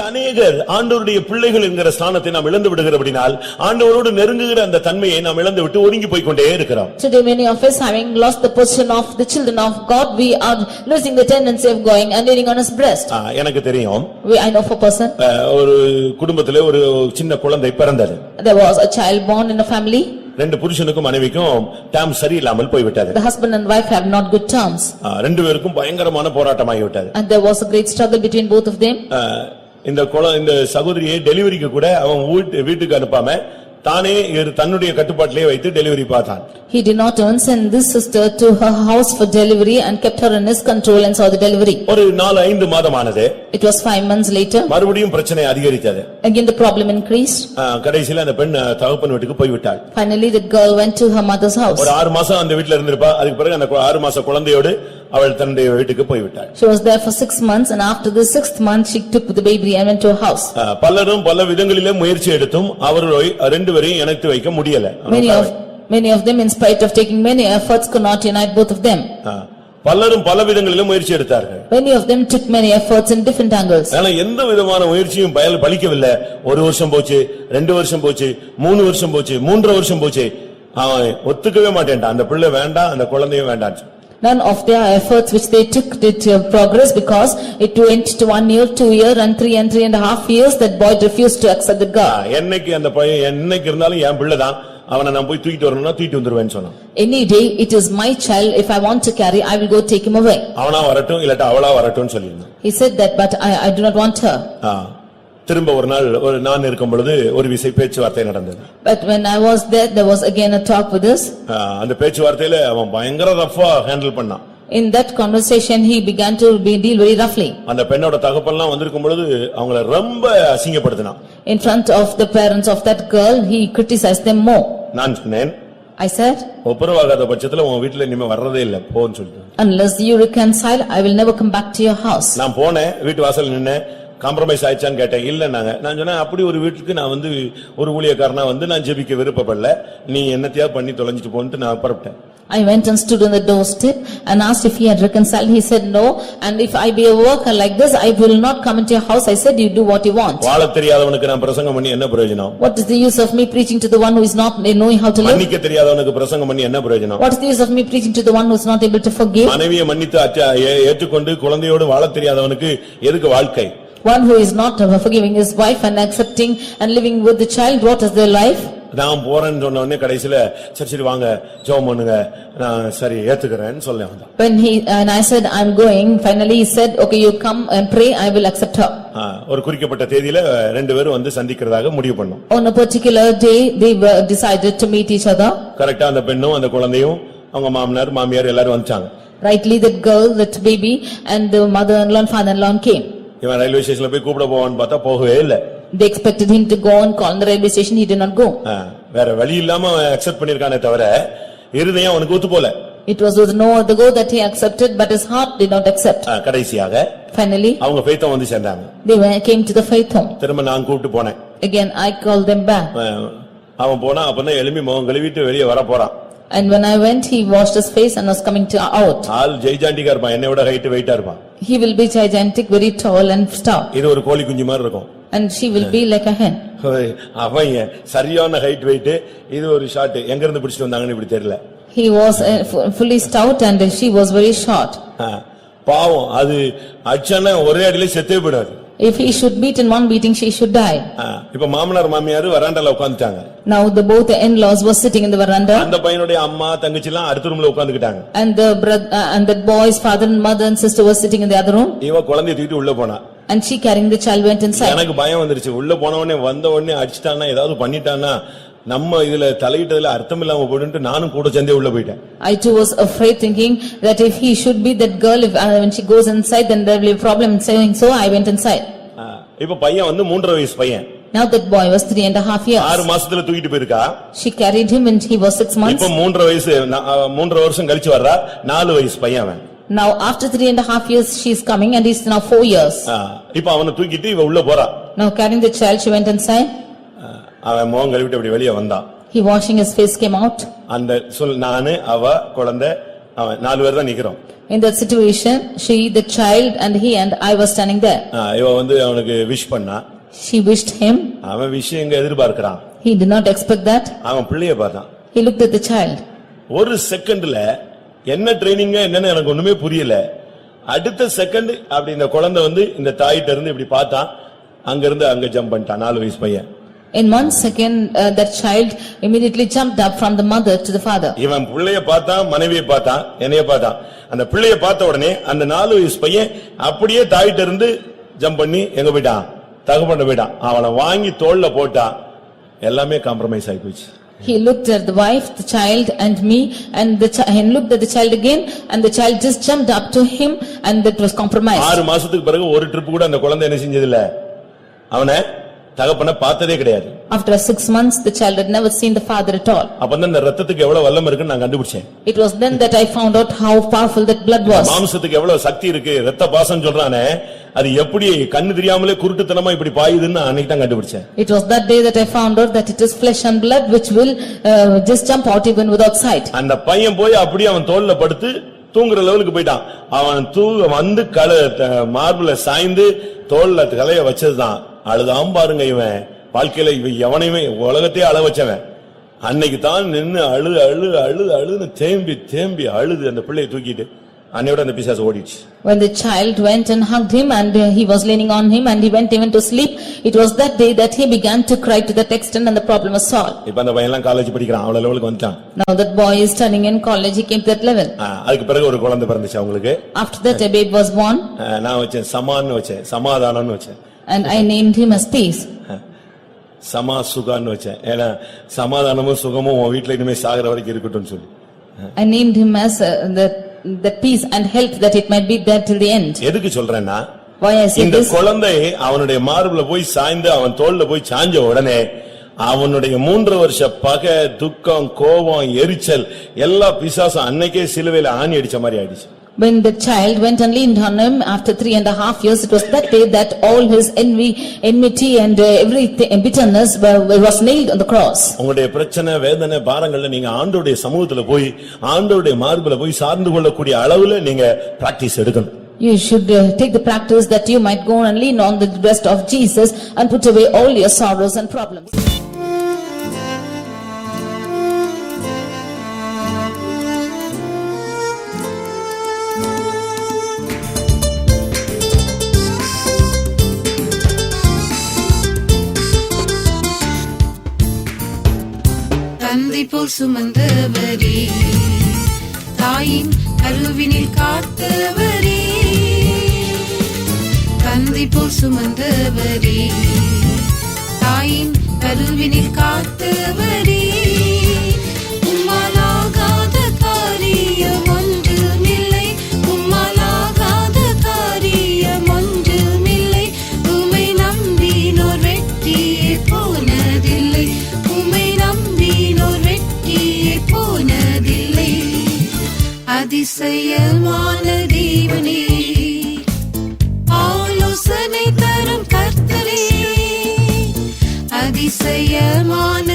அநேகர் ஆண்டவருடைய பிள்ளைகள் என்கிற ஸ்தானத்தை நாம் இழந்து விடுகிறபடினால் ஆண்டவரோடு நெருங்குகிற அந்த தன்மையை நாம் இழந்து விட்டு ஒதுங்கி போய் கொண்டே இருக்கிறோம். Today many of us having lost the position of the children of God, we are losing the tendency of going and leaning on his breast. எனக்கு தெரியும். I know for a person. ஒரு குடும்பத்திலே ஒரு சின்ன குழந்தை பிறந்தது. There was a child born in a family. ரெண்டு புருஷனுக்கும் மனைவிக்கும் டாம் சரியில்லாமல் போய் விட்டது. The husband and wife have not good terms. ரெண்டு பேருக்கும் பயங்கரமான போராட்டமாகி விட்டது. And there was a great struggle between both of them. இந்த சகோதரியை டெலிவரிக்கு கூட அவன் வீட்டுக்கு அனுப்பாம தானே தன்னுடைய கட்டுப்பாட்டிலே வைத்து டெலிவரி பார்த்தான். He did not send this sister to her house for delivery and kept her in his control and saw the delivery. ஒரு 4-5 மாதமானது. It was 5 months later. மறுபடியும் பிரச்சனை அதிகரித்தது. Again the problem increased. கடைசில அந்த பெண் தகப்பன் வீட்டுக்கு போய் விட்டாள். Finally the girl went to her mother's house. ஒரு 6 மாசம் அந்த வீட்ல இருந்திருப்பா. அதுக்கு பிறகு அந்த 6 மாச குழந்தையோடு அவள் தன்னுடைய வீட்டுக்கு போய் விட்டாள். She was there for 6 months and after the 6th month she took the baby and went to her house. பலரும் பல விதங்களிலே முயற்சி எடுத்தும் அவர்களை ரெண்டு பேரையும் இணைத்து வைக்க முடியல. Many of them in spite of taking many efforts could not unite both of them. பலரும் பல விதங்களிலே முயற்சி எடுத்தார்கள். Many of them took many efforts in different angles. ஆனா எந்த விதமான முயற்சியும் பலிக்கவில்லை. ஒரு வருஷம் போச்சு, 2 வருஷம் போச்சு, 3 வருஷம் போச்சு, 3.5 வருஷம் போச்சு. அவன் ஒத்துக்கவே மாட்டேன்டான். அந்த பிள்ளை வேண்டாம், அந்த குழந்தையும் வேண்டாம். None of their efforts which they took did progress because it went to 1 year, 2 year and 3.5 years that boy refused to accept the girl. என்னைக்கு அந்த பையன் என்னைக்கு இருந்தாலும் என் பிள்ளை தான், அவனை நான் போய் தூக்கிட்டு வரணும்னா தூக்கிட்டு வந்துருவேன்னு சொன்னான். Any day it is my child, if I want to carry I will go take him away. அவனா வரட்டும் இல்லட்ட அவளா வரட்டும்னு சொல்லிருந்தான். He said that but I do not want her. திரும்ப ஒரு நாள் நான் இருக்கும் பொழுது ஒரு விசை பேச்சுவார்த்தை நடந்தது. But when I was there was again a talk with us. அந்த பேச்சுவார்த்தையில அவன் பயங்கர ரஃப்பா ஹேண்டில் பண்ணான். In that conversation he began to deal very roughly. அந்த பெண்ணோட தகப்பன்லாம் வந்திருக்கும் பொழுது அவங்கள ரொம்ப அசிங்கப்படுத்தினான். In front of the parents of that girl he criticized them more. நான் சொன்னேன், I said, ஒப்புரவாகாத பட்சத்துல உன் வீட்ல இனிமே வர்றதே இல்ல போன்னு சொல்லிட்டேன். Unless you reconcile I will never come back to your house. நான் போனேன், வீட்டு வாசல்ல நின்னேன். காம்ப்ரமைஸ் ஆயிச்சான்னு கேட்டேன். இல்ல நான் சொன்னேன், அப்படி ஒரு வீட்டுக்கு நான் ஒரு ஊழியக்காரனா நான் ஜெபிக்க விருப்பப்படல, நீ என்னத்தையா பண்ணி தொலைஞ்சிட்டு போன்னு நான் புறப்பட்டேன். I went and stood on the doorstep and asked if he had reconciled. He said no, and if I be a worker like this I will not come into your house. I said you do what you want. வாழ தெரியாதவனுக்கு நான் பிரசங்கம் பண்ணி என்ன பிரயோஜனம்? What is the use of me preaching to the one who is not knowing how to live? மன்னிக்க தெரியாதவனுக்கு பிரசங்கம் பண்ணி என்ன பிரயோஜனம்? What is the use of me preaching to the one who is not able to forgive? மனைவியை மன்னித்து ஏற்றுக்கொண்டு குழந்தையோடு வாழ தெரியாதவனுக்கு எதுக்கு வாழ்க்கை? One who is not forgiving his wife and accepting and living with the child, what is their life? நான் போறேன்னு சொன்ன உடனே கடைசில சரி வாங்க ஜெபம் பண்ணுங்க, நான் சரி ஏத்துக்கறேன்னு சொல்ல வந்தேன். When I said I'm going, finally he said okay you come and pray, I will accept her. ஒரு குறிக்கப்பட்ட தேதியில ரெண்டு பேரும் சந்திக்கிறதாக முடிவு பண்ணோம். On a particular day they were decided to meet each other. கரெக்ட்டா அந்த பெண்ணும் அந்த குழந்தையும் அவங்க மாமனார் மாமியார் எல்லாரும் வந்துட்டாங்க. Rightly that girl, that baby and the mother-in-law and father-in-law came. இவன் ரயில்வே ஸ்டேஷன்ல போய் கூப்பிட போவான்னு பார்த்தா போகவே இல்ல. They expected him to go and call in the railway station, he did not go. வேற வழி இல்லாம அக்செப்ட் பண்ணிருக்கானே தவிர இருதயம் அவனுக்கு ஒத்து போல. It was with no other go that he accepted, but his heart did not accept. கடைசியாக finally அவங்க faith home சேர்ந்தாங்க. They came to the faith home. திரும்ப நான் கூப்பிட்டு போனேன். Again I called them back. அவன் போனா அப்பதான் எழும்பி முகம் கழுவிட்டு வெளியே வர போறான். And when I went he washed his face and was coming to out. ஆல் ஜெய்ஜாண்டிகா இருப்பான், என்னை விட ஹைட் வெயிட்டா இருப்பான். He will be gigantic, very tall and stout. இது ஒரு கோழி குஞ்சு மாதிரி இருக்கும். And she will be like a hen. அவன் சரியான ஹைட் வெயிட், இது ஒரு ஷார்ட். எங்க இருந்து பிடிச்சிட்டு வந்தாங்கன்னு இப்படி தெரியல. He was fully stout and she was very short. பாவம், அது அச்சனா ஒரே அடியில செத்தே போயிடாது. If he should beat in one beating she should die. இப்ப மாமனார் மாமியார் வராண்டால உட்கார்ந்துட்டாங்க. Now both the in-laws were sitting in the veranda. அந்த பையனுடைய அம்மா தங்கச்சி எல்லாம் அடுத்த ரூம்ல உட்கார்ந்துட்டாங்க. And the brother and that boy's father and mother and sister were sitting in the other room. இவ குழந்தையை தூக்கிட்டு உள்ள போனா. And she carrying the child went inside. எனக்கு பயம் வந்துருச்சு. உள்ள போன உடனே வந்த உடனே அடிச்சிட்டானா ஏதாவது பண்ணிட்டானா நம்ம இதுல தலையிட்டதுல அர்த்தம் இல்லாம போடுன்னு நானும் கூட சேர்ந்தே உள்ள போயிட்டேன். I too was afraid, thinking that if he should be that girl, if when she goes inside then there will be a problem in saying so. I went inside. இப்ப பையன் 3.5 வயசு பையன். Now that boy was 3.5 years. 6 மாசத்துல தூக்கிட்டு போயிருக்கா. She carried him when he was 6 months. இப்ப 3.5 வயசு 3 வருஷம் கழிச்சு வர்றா. 4 வயசு பையன் அவன். Now after 3.5 years she is coming and he is now 4 years. இப்ப அவனை தூக்கிட்டு இவ உள்ள போறா. Now carrying the child she went inside. அவன் முகம் கழுவிட்டு அப்படி வெளியே வந்தான். He washing his face came out. அந்த நானு அவ குழந்தை அவன் 4 பேர் தான் நிக்கிறோம். In that situation, she, the child and he and I was standing there. இவ வந்து அவனுக்கு விஷ் பண்ணா. She wished him. அவன் விஷயம் எங்க எதிர்பார்க்கறான். He did not expect that. அவன் பிள்ளைய பார்த்தான். He looked at the child. ஒரு செகண்ட்ல என்ன ட்ரெய்னிங் என்னன்னு எனக்கு ஒண்ணுமே புரியல. அடுத்த செகண்ட் அப்படி இந்த குழந்தை வந்து இந்த தாயிட்ட இருந்து இப்படி பார்த்தான். அங்க இருந்து அங்க ஜம்ப் பண்ணிட்டான் 4 வயசு பையன். In 1 second, that child immediately jumped up from the mother to the father. இவன் பிள்ளைய பார்த்தான், மனைவியை பார்த்தான், என்னைய பார்த்தான். அந்த பிள்ளைய பார்த்த உடனே அந்த 4 வயசு பையன் அப்படியே தாயிட்ட இருந்து ஜம்ப் பண்ணி எங்க போயிட்டான், தகப்பன்ட போயிட்டான். அவனை வாங்கி தோள்ல போட்டான். எல்லாமே காம்ப்ரமைஸ் ஆகி போச்சு. He looked at the wife, the child and me, and and looked at the child again, and the child just jumped up to him, and that was compromised. 6 மாசத்துக்கு பிறகு ஒரு ட்ரிப் கூட அந்த குழந்தை என்ன செஞ்சது இல்ல, அவனை தகப்பன பார்த்ததே கிடையாது. After 6 months, the child had never seen the father at all. அப்பதான் இந்த ரத்தத்துக்கு எவ்வளவு வல்லம் இருக்குன்னு நான் கண்டுபிடிச்சேன். It was then that I found out how powerful that blood was. மாம்சத்துக்கு எவ்வளவு சக்தி இருக்கு, ரத்த பாசம் சொல்றானே, அது எப்படி கண்ணு தெரியாமலே குருட்டுத்தனமா இப்படி பாயுதுன்னு அன்னைக்கு தான் கண்டுபிடிச்சேன். It was that day that I found out that it is flesh and blood which will just jump out even without sight. அந்த பையன் போய் அப்படியே அவன் தோள்ல படுத்து தூங்குற லெவலுக்கு போயிட்டான். அவன் வந்து மார்பிள சாய்ந்து தோள்ல தலைய வச்சதுதான். அழுதாம் பாருங்க இவன் வாழ்க்கையில எவனையுமே உலகத்தையே அழ வச்சவன். அன்னைக்கு தான் நின்னு அழுன்னு தேம்பி அழுது அந்த பிள்ளையை தூக்கிட்டு அன்னையோட அந்த பிசாசு ஓடிச்சு. When the child went and hugged him and he was leaning on him and he went even to sleep, it was that day that he began to cry to that extent and the problem was solved. இப்ப அந்த பையன் எல்லாம் college படிக்கிறான், அவ்வளவு லெவலுக்கு வந்துட்டான். Now that boy is studying in college, he came to that level. அதுக்கு பிறகு ஒரு குழந்தை பிறந்துச்சு அவங்களுக்கு. After that a babe was born. நான் வச்சேன் சமான்னு வச்சேன், சமாதானம்னு வச்சேன். And I named him as peace. சமா சுகான்னு வச்சேன். ஏன்னா சமாதானமும் சுகமும் உன் வீட்டுல இனிமே சாகர வரைக்கும் இருக்கட்டும்னு சொல்லி. I named him as the peace and health that it might be there till the end. எதுக்கு சொல்றேன்னா, Why I say இந்த this? குழந்தை அவனுடைய மார்புல போய் சாய்ந்து அவன் தோள்ல போய் சாஞ்ச உடனே அவனுடைய 3 வருஷ பகை, துக்கம், கோபம், எரிச்சல் எல்லா பிசாசும் அன்னைக்கே சிலுவையில ஆணி அடிச்ச மாதிரி ஆயிடுச்சு. When the child went and leaned on him after 3.5 years, it was that day that all his enmity and everything bitterness was nailed on the cross. உங்களுடைய பிரச்சனை, வேதனை, பாரங்கள்ல நீங்க ஆண்டவருடைய சமூகத்துல போய் ஆண்டவருடைய மார்புல போய் சார்ந்து கொள்ளக்கூடிய அளவுல நீங்க பிராக்டீஸ் எடுக்கணும். You should take the practice that you might go and lean on the breast of Jesus and put away all your sorrows and problems. தந்தை போல் சுமந்தவரே, தாயின் கருவினில் காத்தவரே, தந்தை போல் சுமந்தவரே, தாயின் கருவினில் காத்தவரே, உம்மாலாகாத காரியம் ஒன்றுமில்லை, உம்மாலாகாத காரியம் ஒன்றுமில்லை, உம்மை நம்பினோர் வெற்றியே போனதில்லை, உம்மை நம்பினோர் வெற்றியே போனதில்லை. அதிசயமான தேவனே, ஆலோசனை தரும் கர்த்தரே, அதிசயமான